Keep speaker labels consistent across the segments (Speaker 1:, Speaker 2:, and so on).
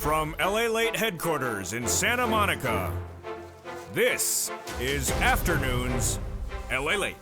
Speaker 1: From LALATE headquarters in Santa Monica, this is Afternoons LALATE.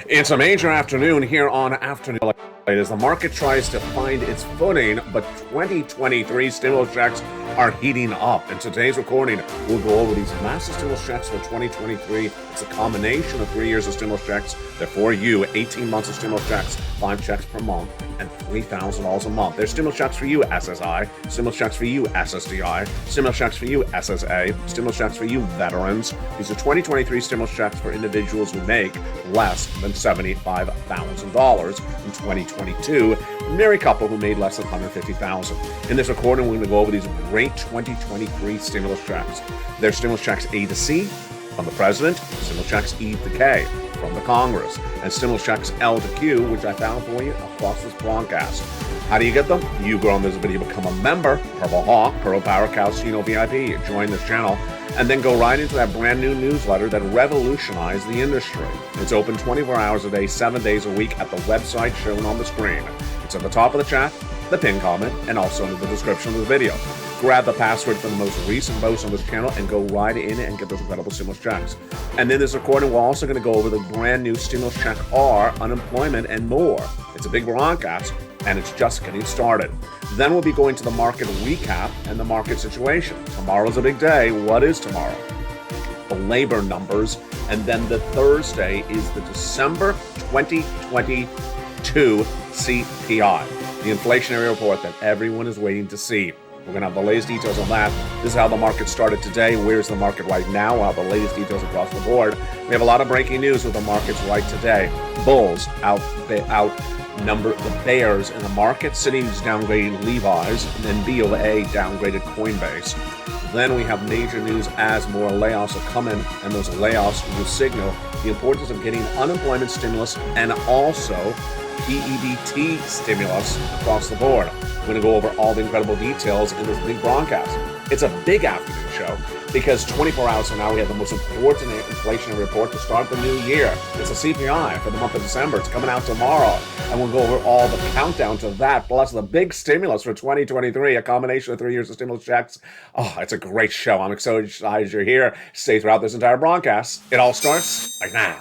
Speaker 2: It's a major afternoon here on Afternoon LALATE as the market tries to find its footing, but 2023 stimulus checks are heating up. In today's recording, we'll go over these massive stimulus checks for 2023. It's a combination of 3 years of stimulus checks. They're for you, 18 months of stimulus checks, 5 checks per month, and $3,000 a month. There's stimulus checks for you, SSI, stimulus checks for you, SSDI, stimulus checks for you, SSA, stimulus checks for you, veterans. These are 2023 stimulus checks for individuals who make less than $75,000 in 2022. Married couple who made less than $150,000. In this recording, we're going to go over these great 2023 stimulus checks. There's stimulus checks A to C from the president, stimulus checks E to K from the Congress, and stimulus checks L to Q, which I found for you across this broadcast. How do you get them? You go on this video, become a member, Purple Hawk, Pearl Power Calcino VIP, join this channel, and then go right into that brand new newsletter that revolutionized the industry. It's open 24 hours a day, 7 days a week at the website shown on the screen. It's at the top of the chat, the pinned comment, and also in the description of the video. Grab the password for the most recent post on this channel and go right in and get those incredible stimulus checks. And in this recording, we're also going to go over the brand new stimulus check R, unemployment, and more. It's a big broadcast, and it's just getting started. Then we'll be going to the market recap and the market situation. Tomorrow's a big day. What is tomorrow? The labor numbers, and then the Thursday is the December 2022 CPI, the inflationary report that everyone is waiting to see. We're going to have the latest details on that. This is how the market started today. Where's the market right now? We'll have the latest details across the board. We have a lot of breaking news with the markets right today. Bulls outnumber the bears in the market. Cities downgrading Levi's, and then BOA downgraded Coinbase. Then we have major news as more layoffs are coming, and those layoffs will signal the importance of getting unemployment stimulus and also EBT stimulus across the board. We're going to go over all the incredible details in this big broadcast. It's a big afternoon show because 24 hours from now we have the most important inflation report to start the new year. It's a CPI for the month of December. It's coming out tomorrow, and we'll go over all the countdown to that, plus the big stimulus for 2023, a combination of 3 years of stimulus checks. Oh, it's a great show. I'm so excited you're here. Stay throughout this entire broadcast. It all starts right now.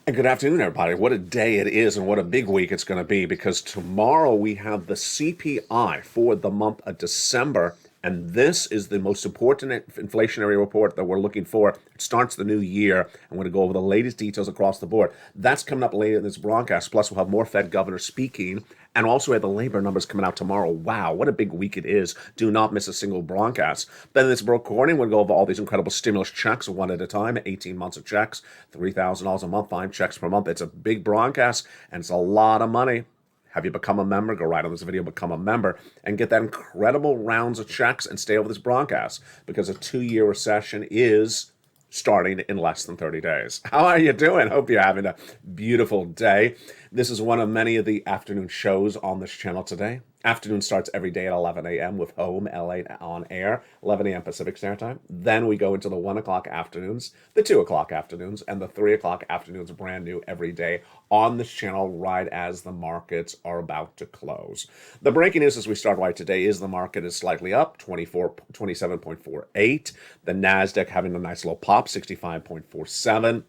Speaker 2: And good afternoon, everybody. What a day it is and what a big week it's going to be, because tomorrow we have the CPI for the month of December, and this is the most important inflationary report that we're looking for. It starts the new year. I'm going to go over the latest details across the board. That's coming up later in this broadcast. Plus, we'll have more Fed governors speaking, and also we have the labor numbers coming out tomorrow. Wow, what a big week it is. Do not miss a single broadcast. Then in this recording, we'll go over all these incredible stimulus checks one at a time, 18 months of checks, $3,000 a month, 5 checks per month. It's a big broadcast, and it's a lot of money. Have you become a member? Go right on this video, become a member, and get that incredible rounds of checks and stay over this broadcast, because a 2-year recession is starting in less than 30 days. How are you doing? Hope you're having a beautiful day. This is one of many of the afternoon shows on this channel today. Afternoon starts every day at 11 a.m. with Home LA on air, 11 a.m. Pacific Standard Time. Then we go into the 1 o'clock afternoons, the 2 o'clock afternoons, and the 3 o'clock afternoons, brand new every day on this channel right as the markets are about to close. The breaking news as we start right today is the market is slightly up, 27.48. The NASDAQ having a nice little pop, 65.47.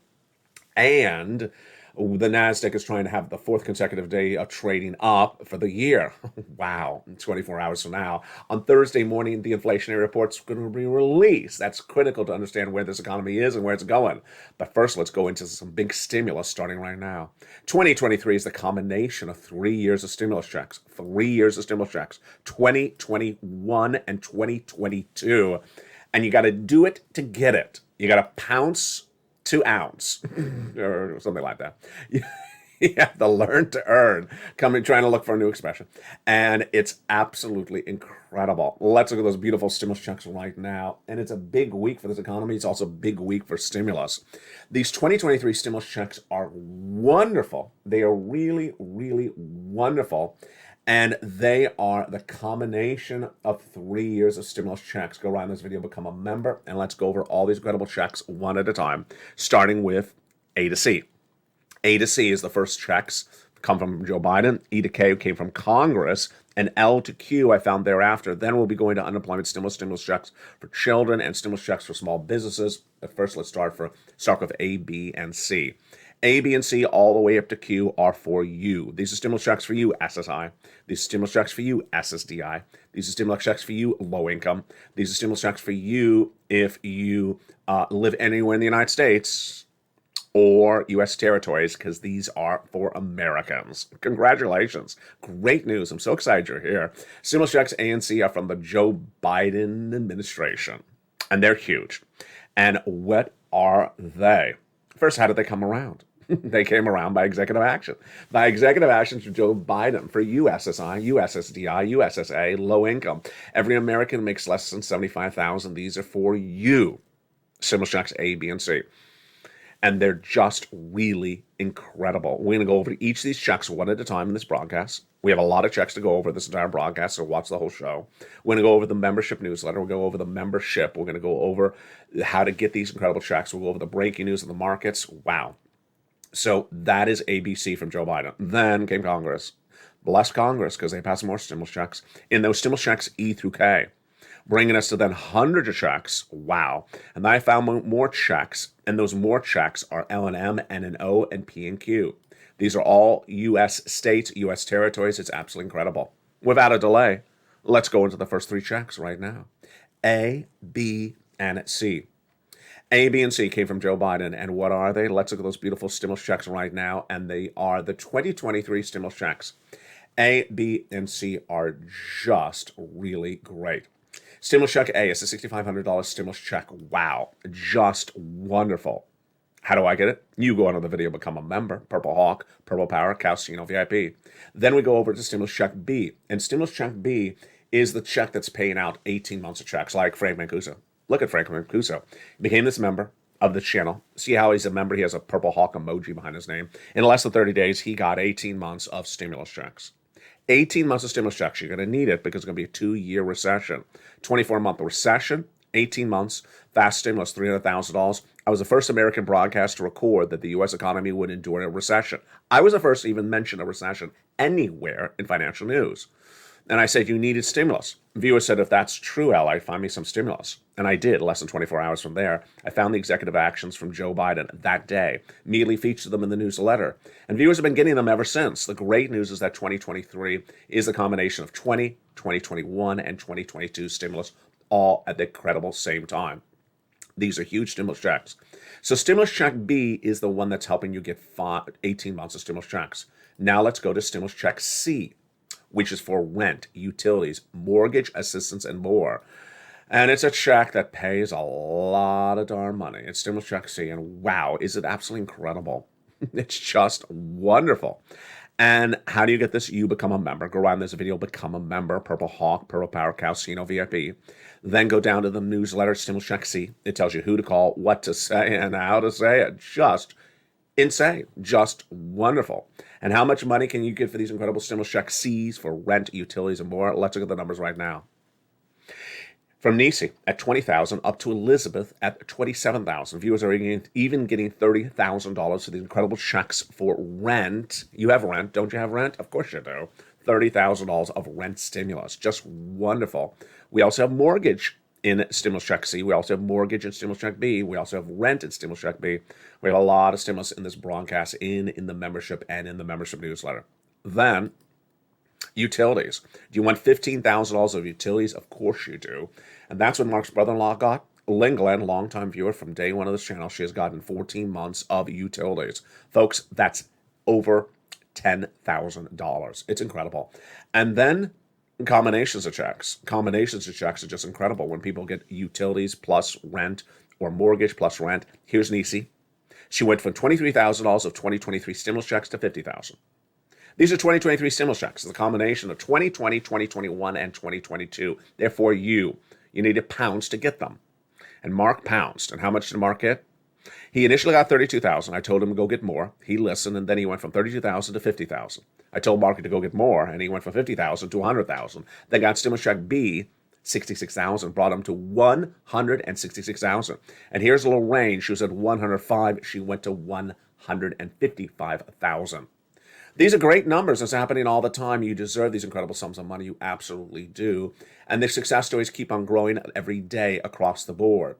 Speaker 2: And the NASDAQ is trying to have the 4th consecutive day of trading up for the year. Wow, 24 hours from now. On Thursday morning, the inflationary report's going to be released. That's critical to understand where this economy is and where it's going. But first, let's go into some big stimulus starting right now. 2023 is the combination of 3 years of stimulus checks. 3 years of stimulus checks. 2021 and 2022. And you got to do it to get it. You got to pounce to ounce or something like that. You have to learn to earn. Trying to look for a new expression. And it's absolutely incredible. Let's look at those beautiful stimulus checks right now. And it's a big week for this economy. It's also a big week for stimulus. These 2023 stimulus checks are wonderful. They are really, really wonderful. And they are the combination of 3 years of stimulus checks. Go around this video, become a member, and let's go over all these incredible checks one at a time, starting with A to C. A to C is the first checks come from Joe Biden. E to K came from Congress. And L to Q I found thereafter. Then we'll be going to unemployment stimulus checks for children, and stimulus checks for small businesses. But first, let's start with A, B, and C. A, B, and C, all the way up to Q, are for you. These are stimulus checks for you, SSI. These are stimulus checks for you, SSDI. These are stimulus checks for you, low income. These are stimulus checks for you if you live anywhere in the United States or U.S. territories, because these are for Americans. Congratulations. Great news. I'm so excited you're here. Stimulus checks A and C are from the Joe Biden administration, and they're huge. And what are they? First, how did they come around? They came around by executive action. By executive actions from Joe Biden for USSI, USSDI, USSA, low income. Every American makes less than $75,000. These are for you. Stimulus checks A, B, and C. And they're just really incredible. We're going to go over each of these checks one at a time in this broadcast. We have a lot of checks to go over this entire broadcast, so watch the whole show. We're going to go over the membership newsletter. We'll go over the membership. We're going to go over how to get these incredible checks. We'll go over the breaking news of the markets. Wow. So that is ABC from Joe Biden. Then came Congress. Bless Congress, because they passed more stimulus checks. In those stimulus checks, E through K, bringing us to then hundreds of checks. Wow. And then I found more checks, and those more checks are L&M, N&O, and P and Q. These are all U.S. states, U.S. territories. It's absolutely incredible. Without a delay, let's go into the first three checks right now. A, B, and C. A, B, and C came from Joe Biden, and what are they? Let's look at those beautiful stimulus checks right now, and they are the 2023 stimulus checks. A, B, and C are just really great. Stimulus check A is a $6,500 stimulus check. Wow, just wonderful. How do I get it? You go under the video, become a member, Purple Hawk, Purple Power, Casino VIP. Then we go over to stimulus check B, and stimulus check B is the check that's paying out 18 months of checks, like Frank Mancuso. Look at Frank Mancuso. He became this member of the channel. See how he's a member? He has a Purple Hawk emoji behind his name. In less than 30 days, he got 18 months of stimulus checks. 18 months of stimulus checks. You're going to need it because it's going to be a 2-year recession. 24-month recession, 18 months, fast stimulus, $300,000. I was the first American broadcast to record that the U.S. economy would endure a recession. I was the first to even mention a recession anywhere in financial news. And I said, you needed stimulus. Viewers said, if that's true, Al, find me some stimulus. And I did. Less than 24 hours from there, I found the executive actions from Joe Biden that day, immediately featured them in the newsletter. And viewers have been getting them ever since. The great news is that 2023 is the combination of 2021, and 2022 stimulus, all at the incredible same time. These are huge stimulus checks. So stimulus check B is the one that's helping you get 18 months of stimulus checks. Now let's go to stimulus check C, which is for rent, utilities, mortgage assistance, and more. And it's a check that pays a lot of darn money. It's stimulus check C, and wow, is it absolutely incredible. It's just wonderful. And how do you get this? You become a member. Go around this video, become a member, Purple Hawk, Purple Power, Casino VIP. Then go down to the newsletter, stimulus check C. It tells you who to call, what to say, and how to say it. Just insane. Just wonderful. And how much money can you get for these incredible stimulus check C's for rent, utilities, and more? Let's look at the numbers right now. From Nisi at $20,000 up to Elizabeth at $27,000. Viewers are even getting $30,000 for these incredible checks for rent. You have rent, don't you have rent? Of course you do. $30,000 of rent stimulus. Just wonderful. We also have mortgage in stimulus check C. We also have mortgage in stimulus check B. We also have rent in stimulus check B. We have a lot of stimulus in this broadcast, in the membership, and in the membership newsletter. Then, utilities. Do you want $15,000 of utilities? Of course you do. And that's what Mark's brother-in-law got. Lynn Glenn, longtime viewer from day one of this channel, she has gotten 14 months of utilities. Folks, that's over $10,000. It's incredible. And then combinations of checks. Combinations of checks are just incredible when people get utilities plus rent or mortgage plus rent. Here's Nisi. She went from $23,000 of 2023 stimulus checks to $50,000. These are 2023 stimulus checks. It's a combination of 2020, 2021, and 2022. Therefore, you need to pounce to get them. And Mark pounced. And how much did Mark get? He initially got $32,000. I told him to go get more. He listened, and then he went from $32,000 to $50,000. I told Mark to go get more, and he went from $50,000 to $100,000. Then got stimulus check B, $66,000, brought him to $166,000. And here's a little range. She was at $105,000. She went to $155,000. These are great numbers. It's happening all the time. You deserve these incredible sums of money. You absolutely do. And the success stories keep on growing every day across the board.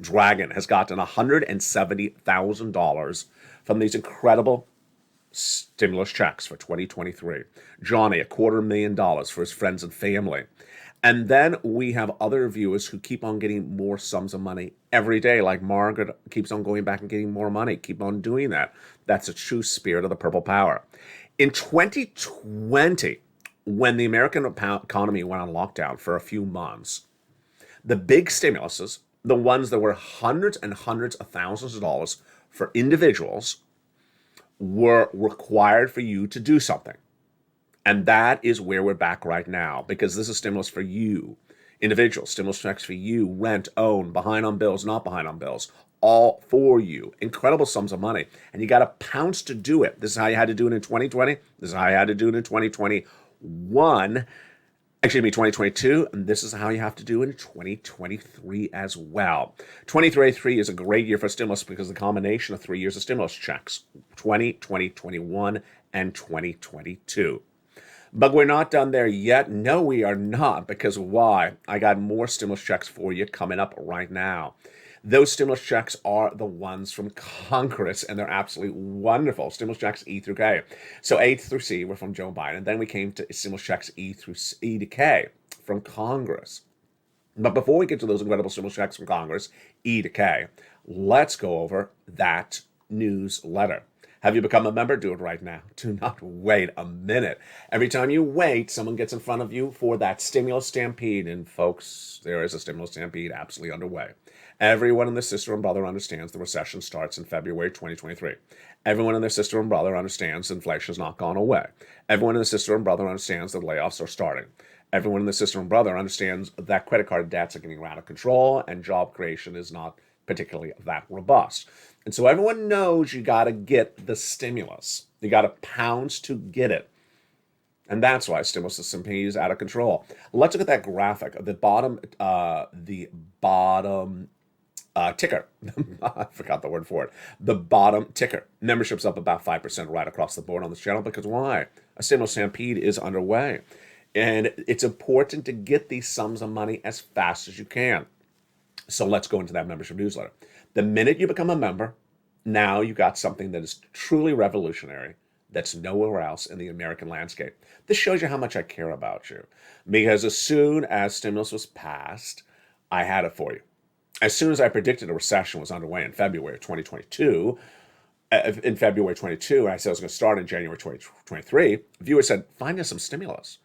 Speaker 2: Dragon has gotten $170,000 from these incredible stimulus checks for 2023. Johnny, $250,000 for his friends and family. And then we have other viewers who keep on getting more sums of money every day, like Margaret keeps on going back and getting more money. Keep on doing that. That's a true spirit of the purple power. In 2020, when the American economy went on lockdown for a few months, the big stimuluses, the ones that were hundreds and hundreds of thousands of dollars for individuals, were required for you to do something. And that is where we're back right now, because this is stimulus for you, individuals, stimulus checks for you, rent, own, behind on bills, not behind on bills, all for you. Incredible sums of money. And you got to pounce to do it. This is how you had to do it in 2020. This is how you had to do it in 2021. Excuse me, 2022. And this is how you have to do it in 2023 as well. 2023 is a great year for stimulus because of the combination of 3 years of stimulus checks, 2021, and 2022. But we're not done there yet. No, we are not. Because why? I got more stimulus checks for you coming up right now. Those stimulus checks are the ones from Congress, and they're absolutely wonderful. Stimulus checks E through K. So A through C were from Joe Biden. Then we came to stimulus checks E to K from Congress. But before we get to those incredible stimulus checks from Congress, E to K, let's go over that newsletter. Have you become a member? Do it right now. Do not wait a minute. Every time you wait, someone gets in front of you for that stimulus stampede. And folks, there is a stimulus stampede absolutely underway. Everyone and their sister and brother understands the recession starts in February 2023. Everyone and their sister and brother understands inflation has not gone away. Everyone and their sister and brother understands that layoffs are starting. Everyone and their sister and brother understands that credit card debts are getting out of control and job creation is not particularly that robust. And so everyone knows you got to get the stimulus. You got to pounce to get it. And that's why stimulus stampede is out of control. Let's look at that graphic. The bottom ticker. I forgot the word for it. The bottom ticker. Membership's up about 5% right across the board on this channel because why? A stimulus stampede is underway. And it's important to get these sums of money as fast as you can. So let's go into that membership newsletter. The minute you become a member, now you got something that is truly revolutionary that's nowhere else in the American landscape. This shows you how much I care about you. Because as soon as stimulus was passed, I had it for you. As soon as I predicted a recession was underway in February of 2022, in February 22, I said it was going to start in January 2023, viewers said, find us some stimulus.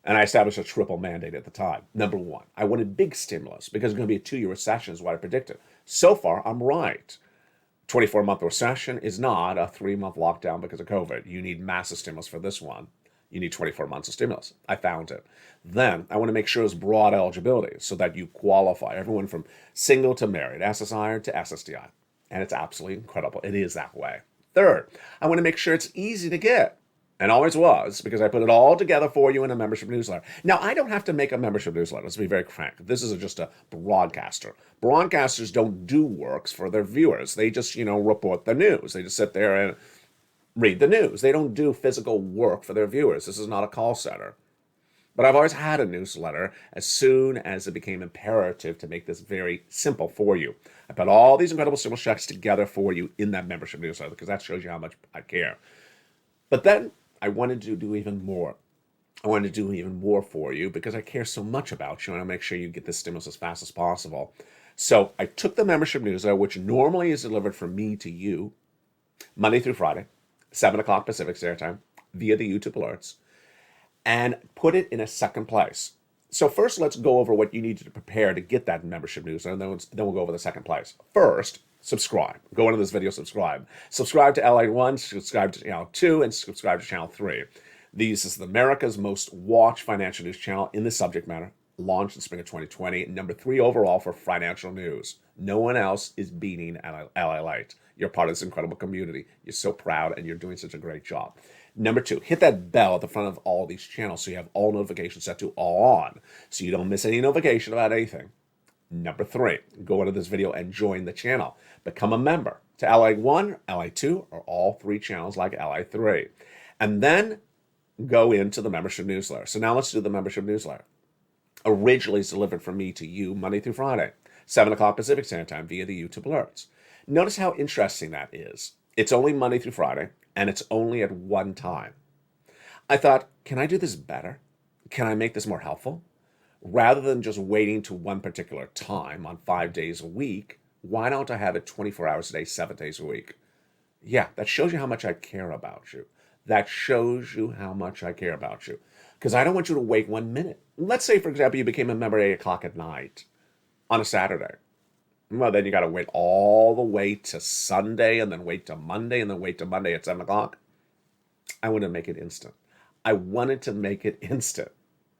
Speaker 2: And I established a triple mandate at the time. Number one, I wanted big stimulus because it's going to be a 2-year recession is what I predicted. So far, I'm right. 24-month recession is not a 3-month lockdown because of COVID. You need massive stimulus for this one. You need 24 months of stimulus. I found it. Then I want to make sure it's broad eligibility so that you qualify. Everyone from single to married, SSI to SSDI. And it's absolutely incredible. It is that way. Third, I want to make sure it's easy to get. And always was, because I put it all together for you in a membership newsletter. Now, I don't have to make a membership newsletter. Let's be very frank. This is just a broadcaster. Broadcasters don't do works for their viewers. They just, report the news. They just sit there and read the news. They don't do physical work for their viewers. This is not a call center. But I've always had a newsletter as soon as it became imperative to make this very simple for you. I put all these incredible stimulus checks together for you in that membership newsletter because that shows you how much I care. But then I wanted to do even more. I wanted to do even more for you because I care so much about you and I make sure you get this stimulus as fast as possible. So I took the membership newsletter, which normally is delivered from me to you, Monday through Friday, 7 o'clock Pacific Standard Time, via the YouTube alerts, and put it in a second place. So first, let's go over what you need to prepare to get that membership newsletter, and then we'll go over the second place. First, subscribe. Go into this video, subscribe. Subscribe to LA 1, subscribe to channel 2, and subscribe to channel 3. This is America's most watched financial news channel in the subject matter, launched in spring of 2020, number 3 overall for financial news. No one else is beating LALATE. You're part of this incredible community. You're so proud, and you're doing such a great job. Number 2, hit that bell at the front of all these channels so you have all notifications set to all on, so you don't miss any notification about anything. Number 3, go into this video and join the channel. Become a member to LA1, LA2, or all 3 channels like LA3. And then go into the membership newsletter. So now let's do the membership newsletter. Originally, it's delivered from me to you Monday through Friday, 7 o'clock Pacific Standard Time via the YouTube alerts. Notice how interesting that is. It's only Monday through Friday, and it's only at one time. I thought, can I do this better? Can I make this more helpful? Rather than just waiting to one particular time on 5 days a week, why don't I have it 24 hours a day, 7 days a week? Yeah, that shows you how much I care about you. That shows you how much I care about you. Because I don't want you to wait 1 minute. Let's say, for example, you became a member at 8 o'clock at night on a Saturday. Well, then you got to wait all the way to Sunday, and then wait to Monday, and then wait to Monday at 7 o'clock. I wanted to make it instant. I wanted to make it instant.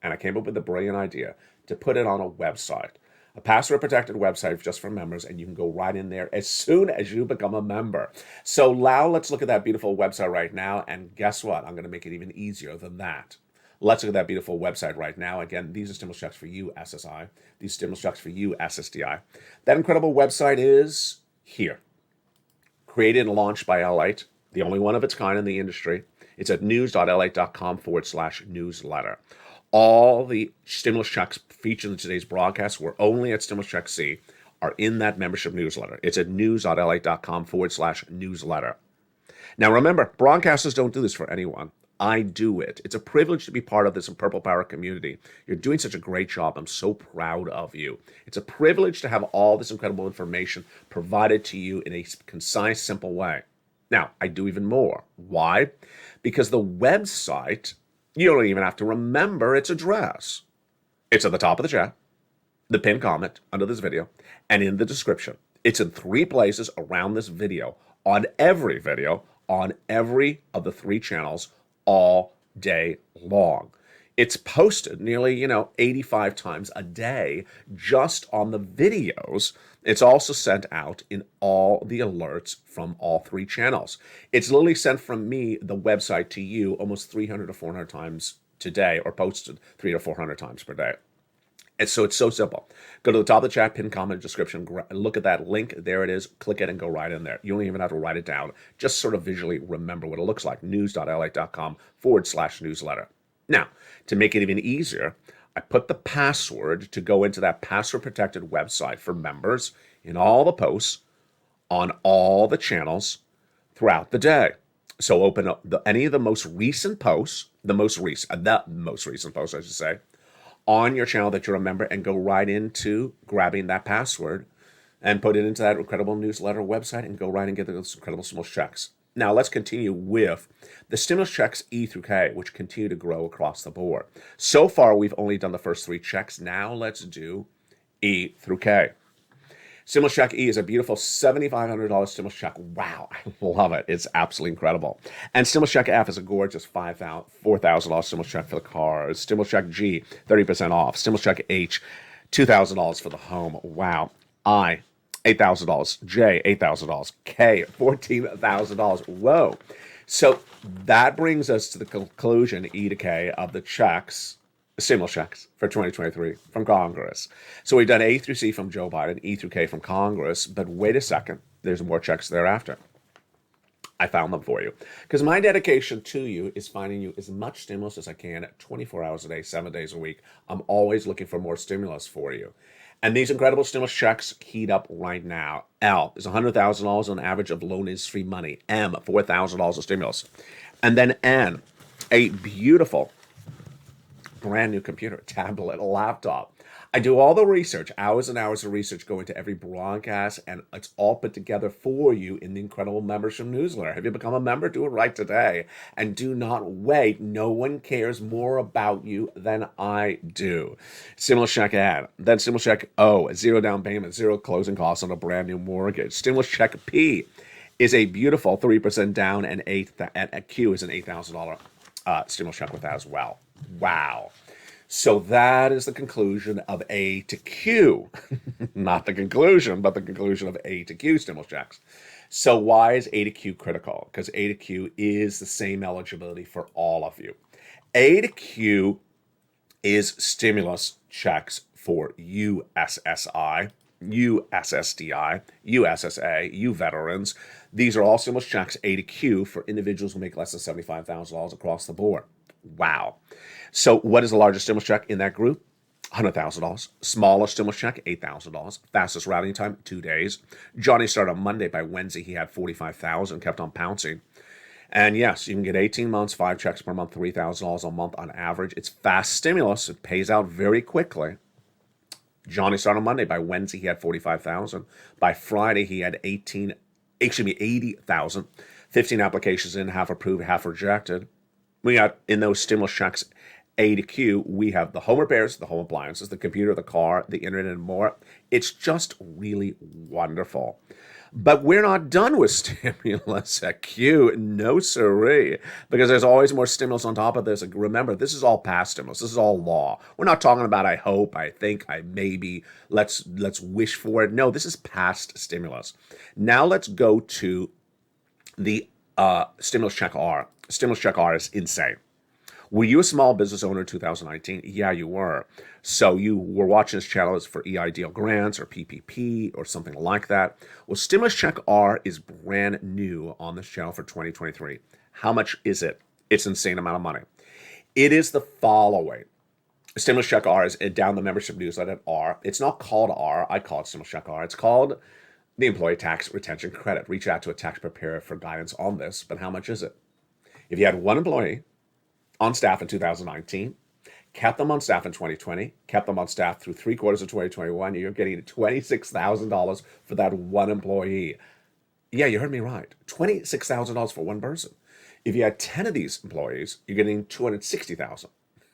Speaker 2: And I came up with a brilliant idea to put it on a website, a password-protected website just for members, and you can go right in there as soon as you become a member. So now let's look at that beautiful website right now, and guess what? I'm going to make it even easier than that. Let's look at that beautiful website right now. Again, these are stimulus checks for you, SSI. These stimulus checks for you, SSDI. That incredible website is here. Created and launched by LALATE, the only one of its kind in the industry. It's at news.lalate.com/newsletter. All the stimulus checks featured in today's broadcast were only at Stimulus Check C are in that membership newsletter. It's at news.lalate.com/newsletter. Now remember, broadcasters don't do this for anyone. I do it. It's a privilege to be part of this Purple Power community. You're doing such a great job. I'm so proud of you. It's a privilege to have all this incredible information provided to you in a concise, simple way. Now, I do even more. Why? Because the website, you don't even have to remember its address. It's at the top of the chat, the pinned comment under this video, and in the description. It's in 3 places around this video, on every of the 3 channels, all day long. It's posted nearly, 85 times a day just on the videos. It's also sent out in all the alerts from all 3 channels. It's literally sent from me, the website, to you almost 300 to 400 times today, or posted 300 to 400 times per day. And so it's so simple. Go to the top of the chat, pin comment, description, look at that link. There it is. Click it and go right in there. You don't even have to write it down. Just sort of visually remember what it looks like. news.lalate.com/newsletter. Now, to make it even easier, I put the password to go into that password-protected website for members in all the posts on all the channels throughout the day. So open up any of the most recent posts, the most recent post, I should say, on your channel that you're a member, and go right into grabbing that password and put it into that incredible newsletter website and go right and get those incredible stimulus checks. Now let's continue with the stimulus checks E through K, which continue to grow across the board. So far, we've only done the first 3 checks. Now let's do E through K. Stimulus check E is a beautiful $7,500 stimulus check. Wow, I love it. It's absolutely incredible. And stimulus check F is a gorgeous $4,000 stimulus check for the cars. Stimulus check G, 30% off. Stimulus check H, $2,000 for the home. Wow. I, $8,000. J, $8,000. K, $14,000. Whoa. So that brings us to the conclusion, E to K, of the checks, stimulus checks for 2023 from Congress. So we've done A through C from Joe Biden, E through K from Congress, but wait a second, there's more checks thereafter. I found them for you. Because my dedication to you is finding you as much stimulus as I can, 24 hours a day, 7 days a week. I'm always looking for more stimulus for you. And these incredible stimulus checks heat up right now. L is $100,000 on average of loan is free money. M, $4,000 of stimulus. And then N, a beautiful brand new computer, tablet, laptop. I do all the research, hours and hours of research go into every broadcast, and it's all put together for you in the incredible membership newsletter. Have you become a member? Do it right today. And do not wait. No one cares more about you than I do. Stimulus check ad, then stimulus check O, 0 down payment, 0 closing costs on a brand new mortgage. Stimulus check P is a beautiful 3% down, and a Q is an $8,000 stimulus check with that as well. Wow. So that is the conclusion of A to Q. Not the conclusion, but the conclusion of A to Q stimulus checks. So why is A to Q critical? Because A to Q is the same eligibility for all of you. A to Q is stimulus checks for you SSI, you SSDI, you SSA, you veterans. These are all stimulus checks A to Q for individuals who make less than $75,000 across the board. Wow. So what is the largest stimulus check in that group? $100,000. Smallest stimulus check, $8,000. Fastest routing time, 2 days. Johnny started on Monday. By Wednesday, he had $45,000, kept on pouncing. And yes, you can get 18 months, 5 checks per month, $3,000 a month on average. It's fast stimulus. It pays out very quickly. Johnny started on Monday. By Wednesday, he had $45,000. By Friday, he had 80,000. 15 applications in, half approved, half rejected. We got in those stimulus checks A to Q, we have the home repairs, the home appliances, the computer, the car, the internet, and more. It's just really wonderful. But we're not done with stimulus at Q. No siree. Because there's always more stimulus on top of this. Remember, this is all past stimulus. This is all law. We're not talking about I hope, I think, I maybe, let's wish for it. No, this is past stimulus. Now let's go to the stimulus check R. Stimulus check R is insane. Were you a small business owner in 2019? Yeah, you were. So you were watching this channel for EIDL grants or PPP or something like that. Well, Stimulus Check R is brand new on this channel for 2023. How much is it? It's an insane amount of money. It is the following. Stimulus Check R is down the membership newsletter at R. It's not called R. I call it Stimulus Check R. It's called the Employee Tax Retention Credit. Reach out to a tax preparer for guidance on this. But how much is it? If you had one employee on staff in 2019, kept them on staff in 2020, kept them on staff through 3 quarters of 2021, you're getting $26,000 for that one employee. Yeah, you heard me right. $26,000 for one person. If you had 10 of these employees, you're getting $260,000.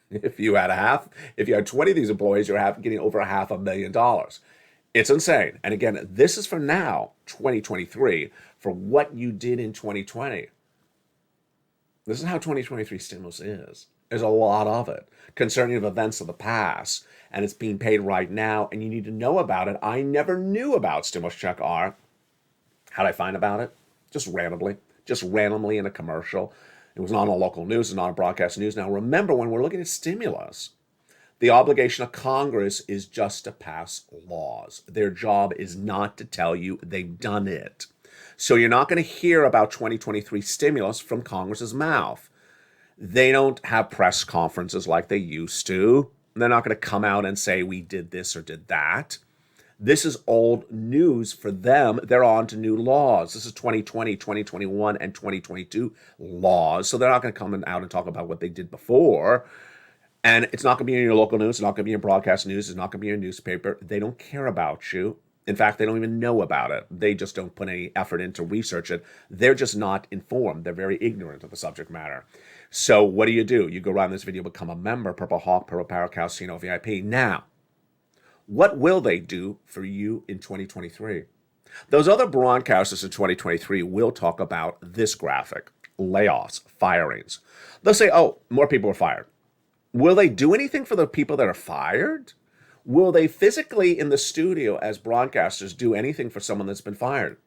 Speaker 2: If you had 20 of these employees, you're getting over $500,000. It's insane. And again, this is for now, 2023, for what you did in 2020. This is how 2023 stimulus is. There's a lot of it concerning events of the past, and it's being paid right now, and you need to know about it. I never knew about Stimulus Check R. How did I find about it? Just randomly in a commercial. It was not on local news, it's not on broadcast news. Now remember, when we're looking at stimulus, the obligation of Congress is just to pass laws. Their job is not to tell you they've done it. So you're not going to hear about 2023 stimulus from Congress's mouth. They don't have press conferences like they used to. They're not going to come out and say we did this or did that. This is old news for them. They're on to new laws. This is 2020, 2021, and 2022 laws. So they're not going to come out and talk about what they did before. And it's not going to be in your local news. It's not going to be in broadcast news. It's not going to be in your newspaper. They don't care about you. In fact, they don't even know about it. They just don't put any effort into research it. They're just not informed. They're very ignorant of the subject matter. So what do? You go around this video, become a member, Purple Hawk, Purple Power, Calcino, VIP. Now, what will they do for you in 2023? Those other broadcasters in 2023 will talk about this graphic, layoffs, firings. They'll say, oh, more people are fired. Will they do anything for the people that are fired? Will they physically in the studio as broadcasters do anything for someone that's been fired?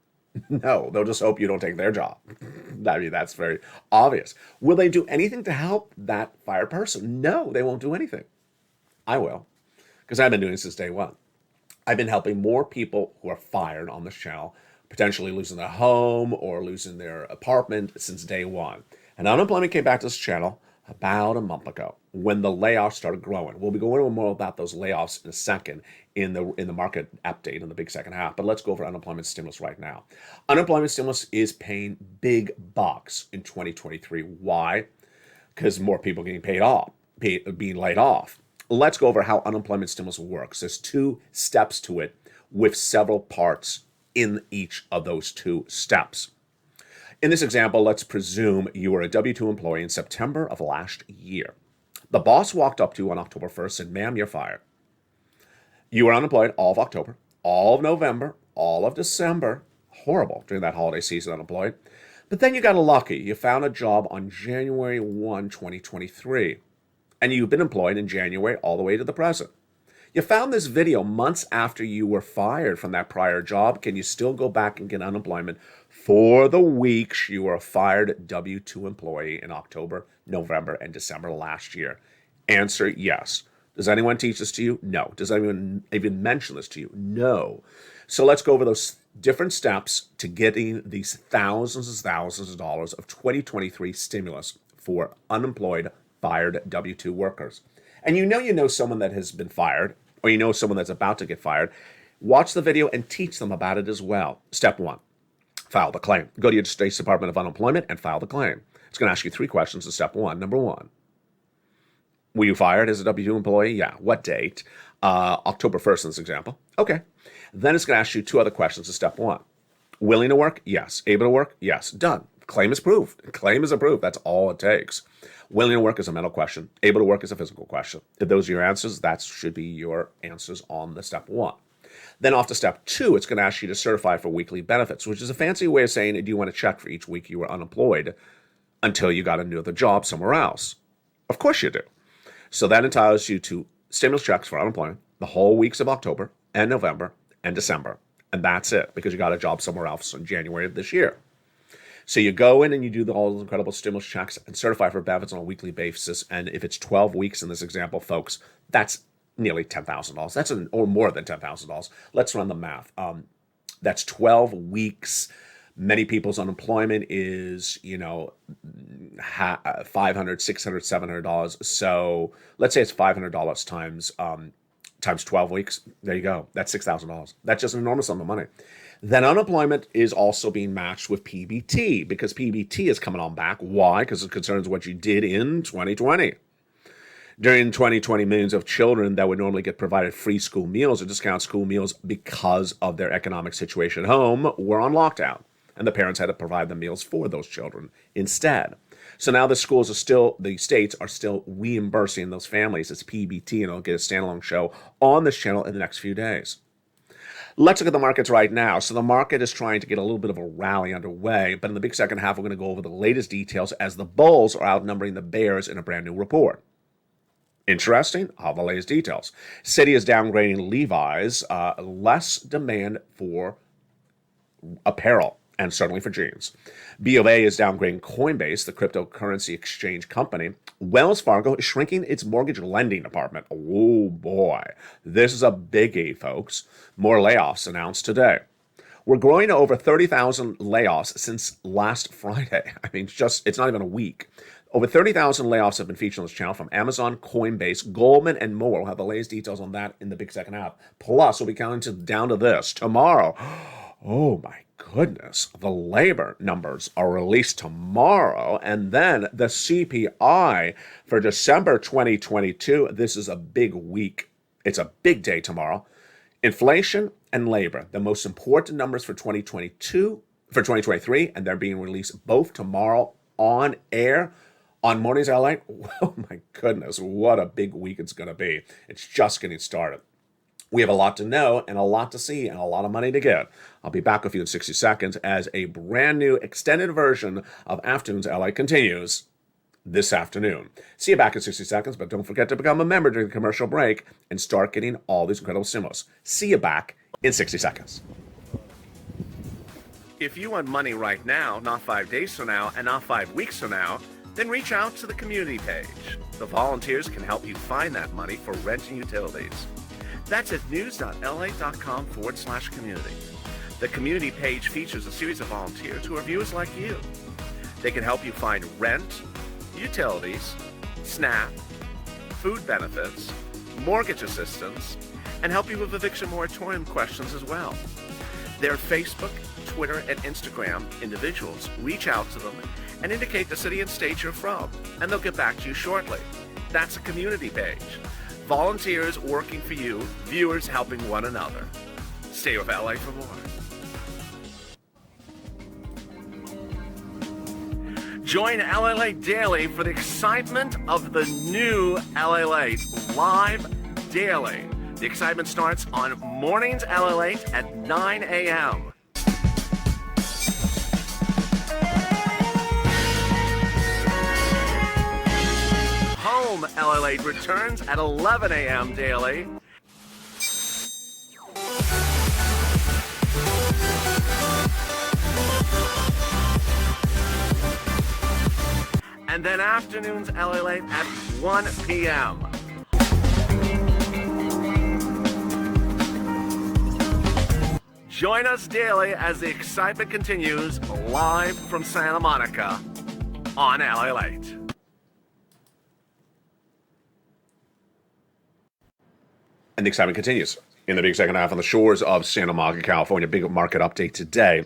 Speaker 2: No, they'll just hope you don't take their job. I mean, that's very obvious. Will they do anything to help that fired person? No, they won't do anything. I will, because I've been doing this since day one. I've been helping more people who are fired on this channel, potentially losing their home or losing their apartment since day one. And unemployment came back to this channel about a month ago when the layoffs started growing. We'll be going over more about those layoffs in a second in the market update in the big second half. But let's go over unemployment stimulus right now. Unemployment stimulus is paying big bucks in 2023. Why? Because more people getting being laid off. let's go over how unemployment stimulus works. There's 2 steps to it with several parts in each of those 2 steps. In this example, let's presume you were a W-2 employee in September of last year. The boss walked up to you on October 1st and said, "Ma'am, you're fired." You were unemployed all of October, all of November, all of December. Horrible during that holiday season, unemployed. But then you got lucky. You found a job on January 1, 2023. And you've been employed in January all the way to the present. You found this video months after you were fired from that prior job. Can you still go back and get unemployment for the weeks you were a fired W-2 employee in October, November, and December last year? Answer, yes. Does anyone teach this to you? No. Does anyone even mention this to you? No. So let's go over those different steps to getting these thousands of dollars of 2023 stimulus for unemployed, fired W-2 workers. And you know someone that has been fired, or you know someone that's about to get fired. Watch the video and teach them about it as well. Step 1, file the claim. Go to your state's Department of Unemployment and file the claim. It's going to ask you 3 questions in step 1. Number 1, were you fired as a W-2 employee? Yeah. What date? October 1st in this example. Okay. Then it's going to ask you 2 other questions in step 1. Willing to work? Yes. Able to work? Yes. Done. Claim is approved. Claim is approved. That's all it takes. Willing to work is a mental question. Able to work is a physical question. If those are your answers, that should be your answers on the step 1. Then off to step 2, it's going to ask you to certify for weekly benefits, which is a fancy way of saying, do you want to check for each week you were unemployed until you got another job somewhere else? Of course you do. So that entitles you to stimulus checks for unemployment the whole weeks of October and November and December. And that's it, because you got a job somewhere else in January of this year. So you go in and you do all those incredible stimulus checks and certify for benefits on a weekly basis. And if it's 12 weeks in this example, folks, that's nearly $10,000. That's or more than $10,000. Let's run the math. That's 12 weeks. Many people's unemployment is, $500, $600, $700. So let's say it's $500 times 12 weeks. There you go. That's $6,000. That's just an enormous sum of money. Then unemployment is also being matched with PBT, because PBT is coming on back. Why? Because it concerns what you did in 2020. During 2020, millions of children that would normally get provided free school meals or discount school meals because of their economic situation at home were on lockdown, and the parents had to provide the meals for those children instead. So now the states are still reimbursing those families as PBT, and I'll get a standalone show on this channel in the next few days. Let's look at the markets right now. So the market is trying to get a little bit of a rally underway, but in the big second half, we're going to go over the latest details as the bulls are outnumbering the bears in a brand new report. Interesting. All the latest details. Citi is downgrading Levi's, less demand for apparel, and certainly for jeans. B of A is downgrading Coinbase, the cryptocurrency exchange company. Wells Fargo is shrinking its mortgage lending department. Oh boy, this is a biggie, folks. More layoffs announced today. We're growing to over 30,000 layoffs since last Friday. I mean, it's not even a week. Over 30,000 layoffs have been featured on this channel from Amazon, Coinbase, Goldman, and more. We'll have the latest details on that in the big second half. Plus, we'll be counting down to this tomorrow. Oh my goodness, the labor numbers are released tomorrow, and then the CPI for December 2022. This is a big week. It's a big day tomorrow. Inflation and labor, the most important numbers for 2023, and they're being released both tomorrow on air on Mornings LA. Oh my goodness, what a big week it's going to be. It's just getting started. We have a lot to know and a lot to see and a lot of money to get. I'll be back with you in 60 seconds as a brand new extended version of Afternoons LA continues this afternoon. See you back in 60 seconds, but don't forget to become a member during the commercial break and start getting all these incredible stimulus. See you back in 60 seconds. If you want money right now, not 5 days from now, and not 5 weeks from now, then reach out to the community page. The volunteers can help you find that money for rent and utilities. That's at news.la.com/community. The community page features a series of volunteers who are viewers like you. They can help you find rent, utilities, SNAP, food benefits, mortgage assistance, and help you with eviction moratorium questions as well. Their Facebook, Twitter, and Instagram individuals reach out to them and indicate the city and state you're from, and they'll get back to you shortly. That's a community page.
Speaker 3: Volunteers working for you, viewers helping one another. Stay with LA for more. Join LALATE Daily for the excitement of the new LALATE live daily. The excitement starts on mornings LALATE at 9 a.m. Home LALATE returns at 11 a.m. daily. And then afternoons LALATE at 1 p.m. Join us daily as the excitement continues live from Santa Monica on LALATE.
Speaker 2: And the excitement continues in the big second half on the shores of Santa Monica, California. Big market update today.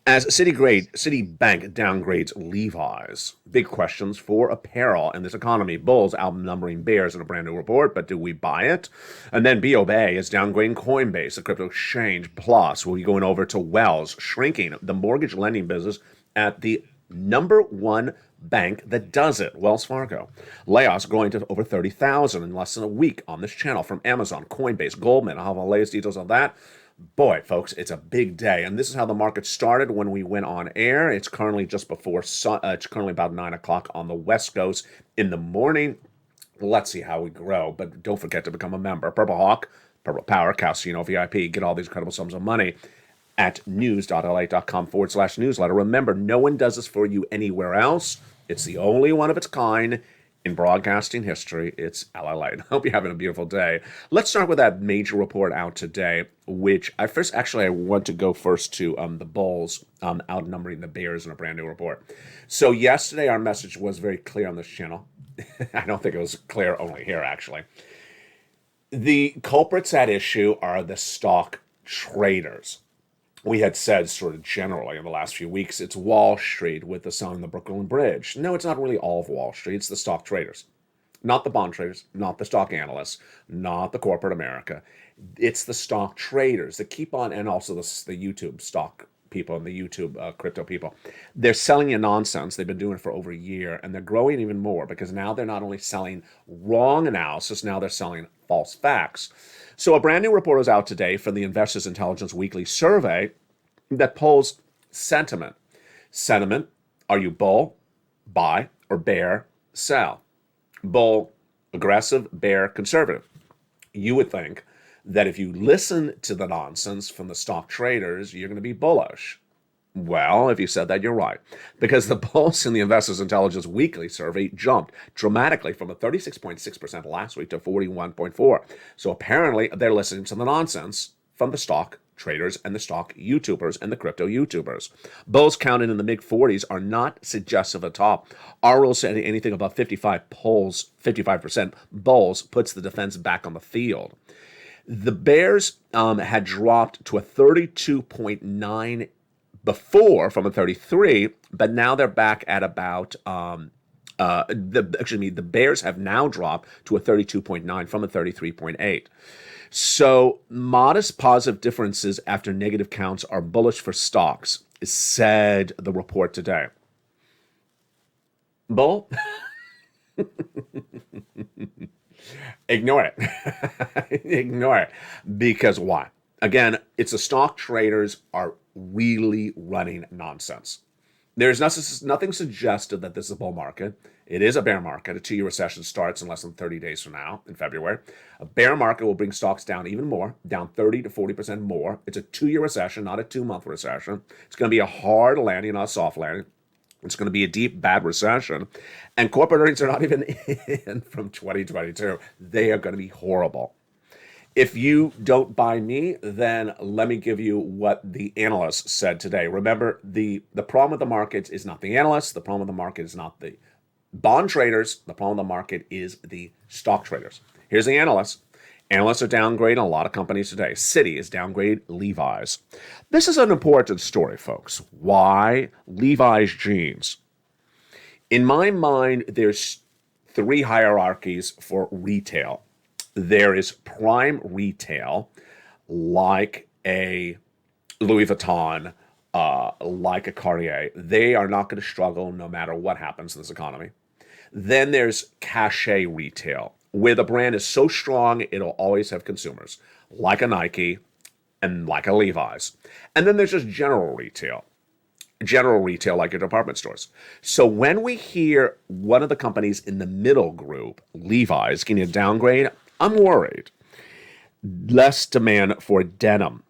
Speaker 2: As Citibank downgrades Levi's. Big questions for apparel in this economy. Bulls outnumbering bears in a brand new report, but do we buy it? And then BOB is downgrading Coinbase, the crypto exchange. Plus, we'll be going over to Wells, shrinking the mortgage lending business at the number one bank that does it, Wells Fargo. Layoffs growing to over 30,000 in less than a week on this channel from Amazon, Coinbase, Goldman. I'll have all the latest details on that. Boy, folks, it's a big day. And this is how the market started when we went on air. It's currently just before, it's currently about 9 o'clock on the West Coast in the morning. Let's see how we grow. But don't forget to become a member. Purple Hawk, Purple Power, Casino VIP. Get all these incredible sums of money at news.la.com/newsletter. Remember, no one does this for you anywhere else. It's the only one of its kind in broadcasting history. It's LALATE. I hope you're having a beautiful day. Let's start with that major report out today, which I want to go first to the Bulls outnumbering the Bears in a brand new report. So yesterday, our message was very clear on this channel. I don't think it was clear only here, actually. The culprits at issue are the stock traders. We had said sort of generally in the last few weeks, it's Wall Street with the selling the Brooklyn Bridge. No, it's not really all of Wall Street. It's the stock traders, not the bond traders, not the stock analysts, not the corporate America. It's the stock traders that keep on, and also the YouTube stock people and the YouTube crypto people. They're selling you nonsense. They've been doing it for over a year, and they're growing even more because now they're not only selling wrong analysis, now they're selling false facts. So a brand new report is out today from the Investors Intelligence Weekly Survey that polls sentiment. Sentiment, are you bull, buy, or bear, sell? Bull, aggressive, bear, conservative. You would think that if you listen to the nonsense from the stock traders, you're going to be bullish. Well, if you said that, you're right. Because the pulse in the Investors Intelligence Weekly Survey jumped dramatically from a 36.6% last week to 41.4%. So apparently, they're listening to the nonsense from the stock traders and the stock YouTubers and the crypto YouTubers. Bulls counted in the mid-40s are not suggestive at all. Our rule said anything above 55% bulls puts the defense back on the field. The Bears had dropped to a 32.9 before from a 33, but now they're back at about, the Bears have now dropped to a 32.9 from a 33.8. So modest positive differences after negative counts are bullish for stocks, said the report today. Bull? Ignore it. Ignore it. Because why? Again, it's the stock traders are really running nonsense. There's nothing suggested that this is a bull market. It is a bear market. A 2-year recession starts in less than 30 days from now, in February. A bear market will bring stocks down even more, down 30 to 40% more. It's a 2-year recession, not a 2-month recession. It's going to be a hard landing, not a soft landing. It's going to be a deep, bad recession. And corporate earnings are not even in from 2022. They are going to be horrible. If you don't buy me, then let me give you what the analysts said today. Remember, the problem with the market is not the analysts. The problem with the market is not the bond traders. The problem with the market is the stock traders. Here's the analysts. Analysts are downgrading a lot of companies today. Citi is downgrading Levi's. This is an important story, folks. Why Levi's jeans? In my mind, there's 3 hierarchies for retail. There is prime retail like a Louis Vuitton, like a Cartier. They are not going to struggle no matter what happens in this economy. Then there's cachet retail, where the brand is so strong it'll always have consumers, like a Nike and like a Levi's. And then there's just general retail like your department stores. So when we hear one of the companies in the middle group, Levi's, getting a downgrade, I'm worried. Less demand for denim.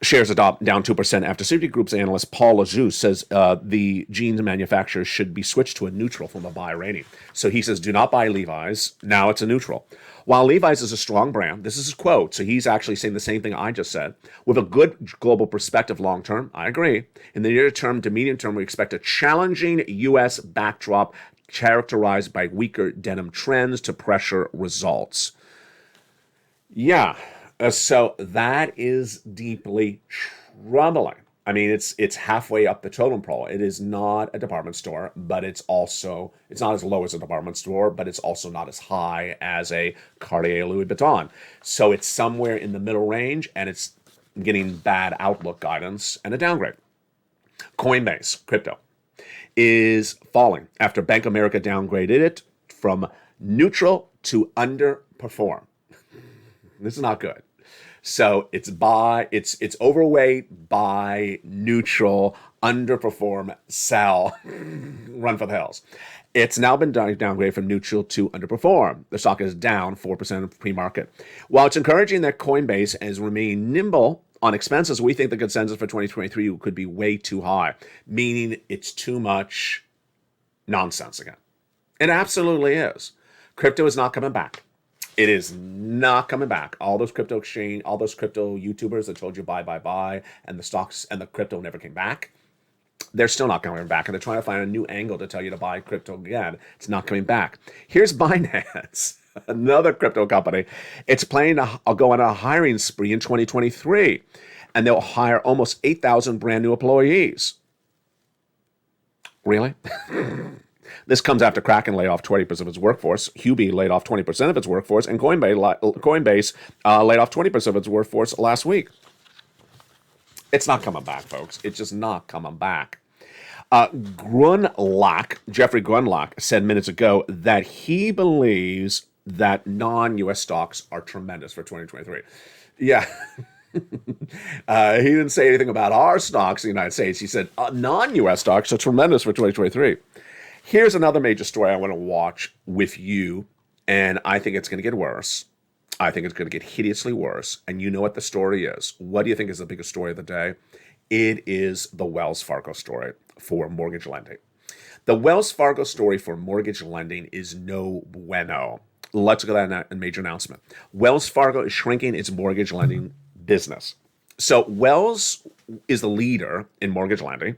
Speaker 2: Shares are down 2% after Citigroup's analyst Paul Lajoux says the jeans manufacturers should be switched to a neutral from a buy rating. So he says, do not buy Levi's. Now it's a neutral. While Levi's is a strong brand, this is his quote, so he's actually saying the same thing I just said. With a good global perspective long term, I agree. In the near term to medium term, we expect a challenging U.S. backdrop characterized by weaker denim trends to pressure results. Yeah. So that is deeply troubling. I mean, it's halfway up the totem pole. It is not a department store, but it's not as low as a department store, but it's also not as high as a Cartier Louis Vuitton. So it's somewhere in the middle range, and it's getting bad outlook guidance and a downgrade. Coinbase, crypto, is falling after Bank of America downgraded it from neutral to underperform. This is not good. So it's overweight, buy, neutral, underperform, sell, run for the hills. It's now been downgraded from neutral to underperform. The stock is down 4% pre-market. While it's encouraging that Coinbase has remained nimble on expenses, we think the consensus for 2023 could be way too high, meaning it's too much nonsense again. It absolutely is. Crypto is not coming back. It is not coming back. All those crypto YouTubers that told you buy, and the stocks and the crypto never came back, they're still not coming back. And they're trying to find a new angle to tell you to buy crypto again. It's not coming back. Here's Binance, another crypto company. It's planning to go on a hiring spree in 2023, and they'll hire almost 8,000 brand new employees. Really? This comes after Kraken laid off 20% of its workforce, Huobi laid off 20% of its workforce, and Coinbase laid off 20% of its workforce last week. It's not coming back, folks. It's just not coming back. Jeffrey Grunlock, said minutes ago that he believes that non-U.S. stocks are tremendous for 2023. Yeah. He didn't say anything about our stocks in the United States. He said non-U.S. stocks are tremendous for 2023. Here's another major story I want to watch with you, and I think it's going to get worse. I think it's going to get hideously worse, and you know what the story is. What do you think is the biggest story of the day? It is the Wells Fargo story for mortgage lending. The Wells Fargo story for mortgage lending is no bueno. Let's look at that major announcement. Wells Fargo is shrinking its mortgage lending business. So Wells is the leader in mortgage lending.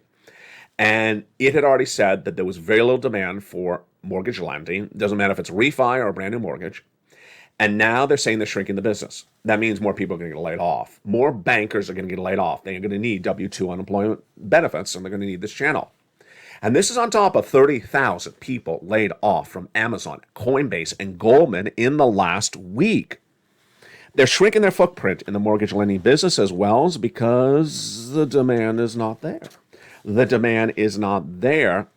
Speaker 2: And it had already said that there was very little demand for mortgage lending. Doesn't matter if it's refi or a brand new mortgage. And now they're saying they're shrinking the business. That means more people are going to get laid off. More bankers are going to get laid off. They're going to need W-2 unemployment benefits, and they're going to need this channel. And this is on top of 30,000 people laid off from Amazon, Coinbase, and Goldman in the last week. They're shrinking their footprint in the mortgage lending business as well because the demand is not there. The demand is not there,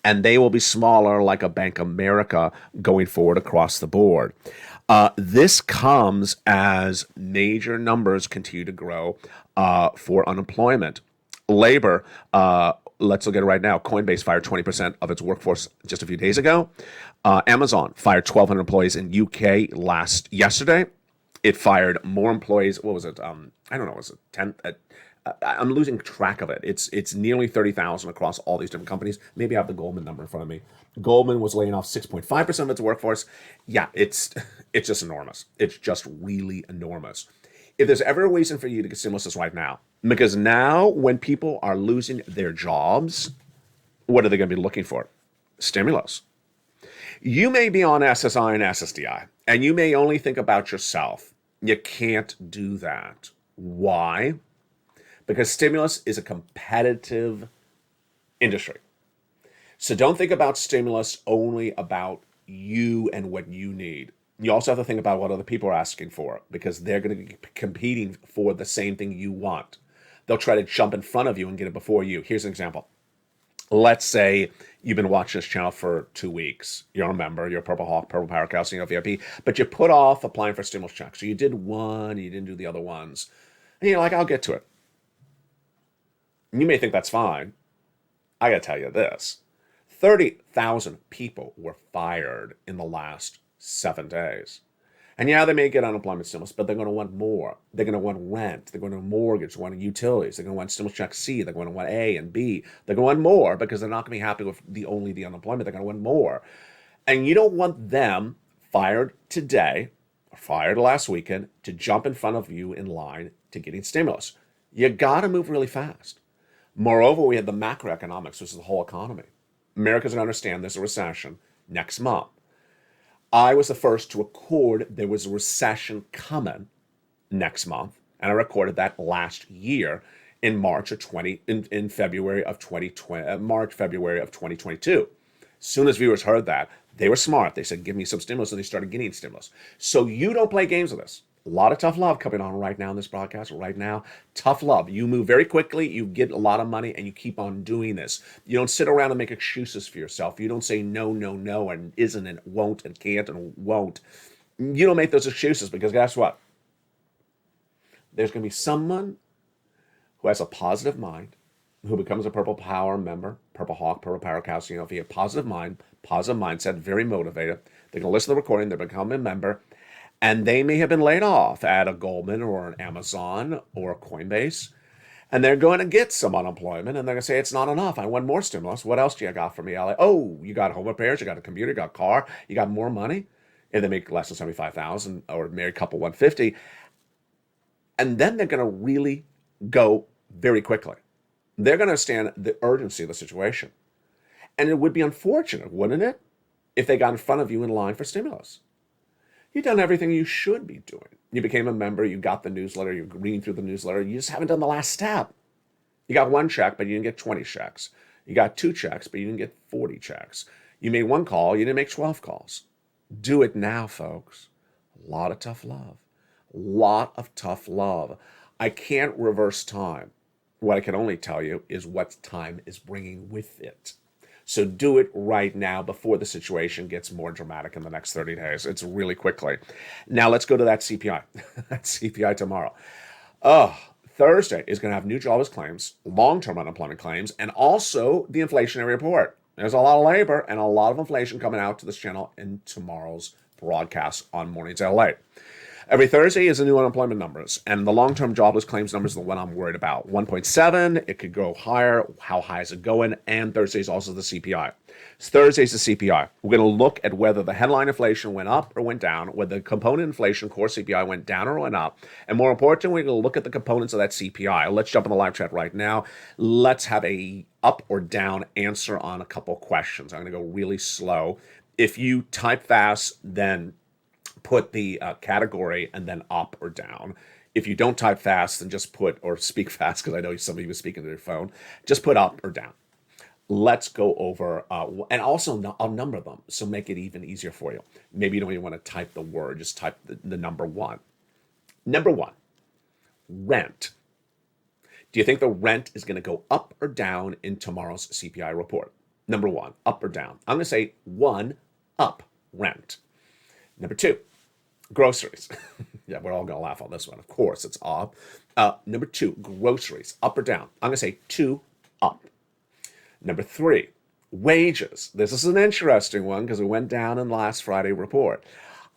Speaker 2: and they will be smaller like a Bank of America going forward across the board. This comes as major numbers continue to grow for unemployment. Labor, let's look at it right now. Coinbase fired 20% of its workforce just a few days ago. Amazon fired 1,200 employees in UK yesterday. It fired more employees. What was it? I don't know. Was it 10? I'm losing track of it. It's nearly 30,000 across all these different companies. Maybe I have the Goldman number in front of me. Goldman was laying off 6.5% of its workforce. Yeah, it's just enormous. It's just really enormous. If there's ever a reason for you to get stimulus, it's right now. Because now when people are losing their jobs, what are they going to be looking for? Stimulus. You may be on SSI and SSDI, and you may only think about yourself. You can't do that. Why? Because stimulus is a competitive industry. So don't think about stimulus only about you and what you need. You also have to think about what other people are asking for, because they're going to be competing for the same thing you want. They'll try to jump in front of you and get it before you. Here's an example. Let's say you've been watching this channel for 2 weeks. You're a member, you're a Purple Hawk, Purple Power Cow, Senior VIP, but you put off applying for stimulus checks. So you did one, you didn't do the other ones. And you're like, I'll get to it. You may think that's fine. I got to tell you this. 30,000 people were fired in the last 7 days. And yeah, they may get unemployment stimulus, but they're going to want more. They're going to want rent. They're going to want mortgage, want utilities. They're going to want stimulus check C. They're going to want A and B. They're going to want more because they're not going to be happy with only the unemployment. They're going to want more. And you don't want them fired today or fired last weekend to jump in front of you in line to getting stimulus. You got to move really fast. Moreover, we had the macroeconomics, which is the whole economy. America's going to understand there's a recession next month. I was the first to record there was a recession coming next month, and I recorded that last year in February of 2022. As soon as viewers heard that, they were smart. They said, give me some stimulus, and they started getting stimulus. So you don't play games with this. A lot of tough love coming on right now in this broadcast. Right now, tough love. You move very quickly, you get a lot of money, and you keep on doing this. You don't sit around and make excuses for yourself. You don't say no, no, no, and isn't, and won't, and can't, and won't. You don't make those excuses, because guess what? There's going to be someone who has a positive mind, who becomes a Purple Power member, Purple Hawk, Purple Power Cow, if you have a positive mind, positive mindset, very motivated. They're going to listen to the recording, they become a member, and they may have been laid off at a Goldman or an Amazon or a Coinbase, and they're going to get some unemployment, and they're going to say, it's not enough. I want more stimulus. What else do you got for me, LA? Oh, you got home repairs, you got a computer, you got a car, you got more money, and they make less than $75,000, or married couple $150,000, and then they're going to really go very quickly. They're going to understand the urgency of the situation. And it would be unfortunate, wouldn't it, if they got in front of you in line for stimulus? You've done everything you should be doing. You became a member, you got the newsletter, you're reading through the newsletter, you just haven't done the last step. You got 1 check, but you didn't get 20 checks. You got 2 checks, but you didn't get 40 checks. You made 1 call, you didn't make 12 calls. Do it now, folks. A lot of tough love. Lot of tough love. I can't reverse time. What I can only tell you is what time is bringing with it. So do it right now before the situation gets more dramatic in the next 30 days. It's really quickly. Now let's go to that CPI. That CPI tomorrow. Thursday is going to have new jobless claims, long-term unemployment claims, and also the inflationary report. There's a lot of labor and a lot of inflation coming out to this channel in tomorrow's broadcast on Mornings LA. Every Thursday is the new unemployment numbers, and the long-term jobless claims numbers are the one I'm worried about. 1.7, it could go higher. How high is it going? And Thursday is also the CPI. Thursday's the CPI. We're going to look at whether the headline inflation went up or went down, whether the component inflation, core CPI, went down or went up. And more importantly, we're going to look at the components of that CPI. Let's jump in the live chat right now. Let's have a up or down answer on a couple questions. I'm going to go really slow. If you type fast, then put the category and then up or down. If you don't type fast, then just put, or speak fast, because I know some of you are speaking to your phone, just put up or down. Let's go over, and also I'll number them, so make it even easier for you. Maybe you don't even want to type the word, just type the number 1. Number 1, rent. Do you think the rent is going to go up or down in tomorrow's CPI report? Number 1, up or down. I'm going to say 1, up, rent. Number 2, groceries. Yeah, we're all going to laugh on this one. Of course, it's up. Number 2, groceries, up or down. I'm going to say 2, up. Number 3, wages. This is an interesting one because it went down in last Friday report.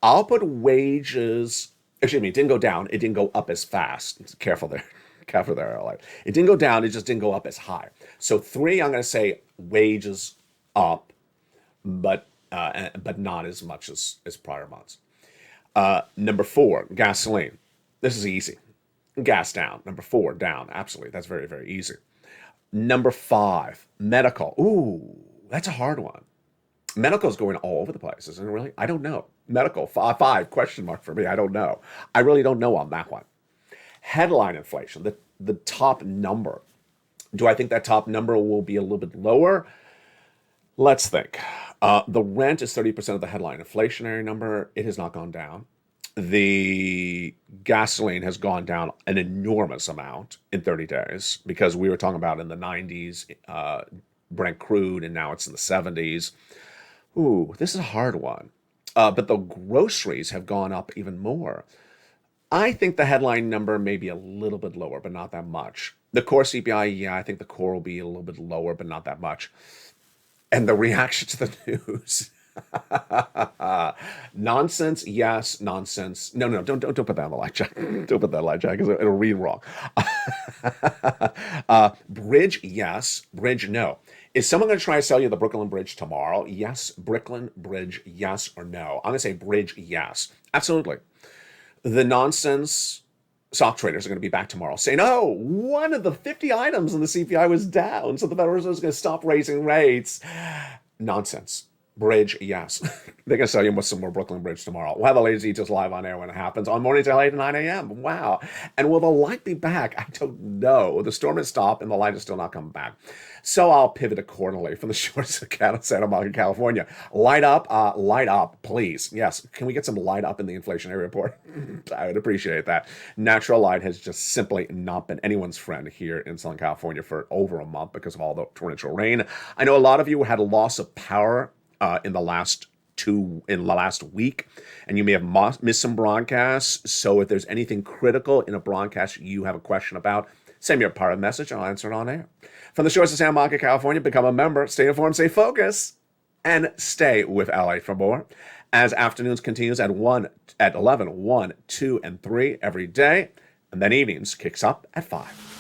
Speaker 2: I'll put wages, excuse me, it didn't go down. It didn't go up as fast. Careful there. Careful there. It didn't go down. It just didn't go up as high. So 3, I'm going to say wages up, but not as much as prior months. Number 4, gasoline. This is easy. Gas down. Number 4, down. Absolutely. That's very, very easy. Number 5, medical. Ooh, that's a hard one. Medical is going all over the place, isn't it really? I don't know. Medical, 5 question mark for me. I don't know. I really don't know on that one. Headline inflation, the top number. Do I think that top number will be a little bit lower? Let's think. The rent is 30% of the headline inflationary number. It has not gone down. The gasoline has gone down an enormous amount in 30 days because we were talking about in the 90s, Brent crude, and now it's in the 70s. Ooh, this is a hard one. But the groceries have gone up even more. I think the headline number may be a little bit lower, but not that much. The core CPI, yeah, I think the core will be a little bit lower, but not that much. And the reaction to the news. Nonsense, yes. Nonsense. No, don't put that on the light, Jack. Don't put that on the light, Jack, because it'll read wrong. Bridge, yes. Bridge, no. Is someone going to try to sell you the Brooklyn Bridge tomorrow? Yes. Brooklyn Bridge, yes or no? I'm going to say Bridge, yes. Absolutely. The nonsense stock traders are going to be back tomorrow saying, oh, one of the 50 items in the CPI was down, so the Federal Reserve is going to stop raising rates. Nonsense. Bridge, yes. They're going to sell you some more Brooklyn Bridge tomorrow. We'll have the latest details live on air when it happens on mornings at 8 to 9 a.m. Wow. And will the light be back? I don't know. The storm has stopped and the light is still not coming back. So I'll pivot accordingly from the shores of Santa Monica, California. Light up, please. Yes. Can we get some light up in the inflationary report? I would appreciate that. Natural light has just simply not been anyone's friend here in Southern California for over a month because of all the torrential rain. I know a lot of you had a loss of power in the last week, and you may have missed some broadcasts. So if there's anything critical in a broadcast you have a question about, send me a part of the message and I'll answer it on air. From the shores of Santa Monica, California, become a member, stay informed, stay focused, and stay with LA for more. As afternoons continues at 11, 1, 2, and 3 every day, and then evenings kicks up at 5.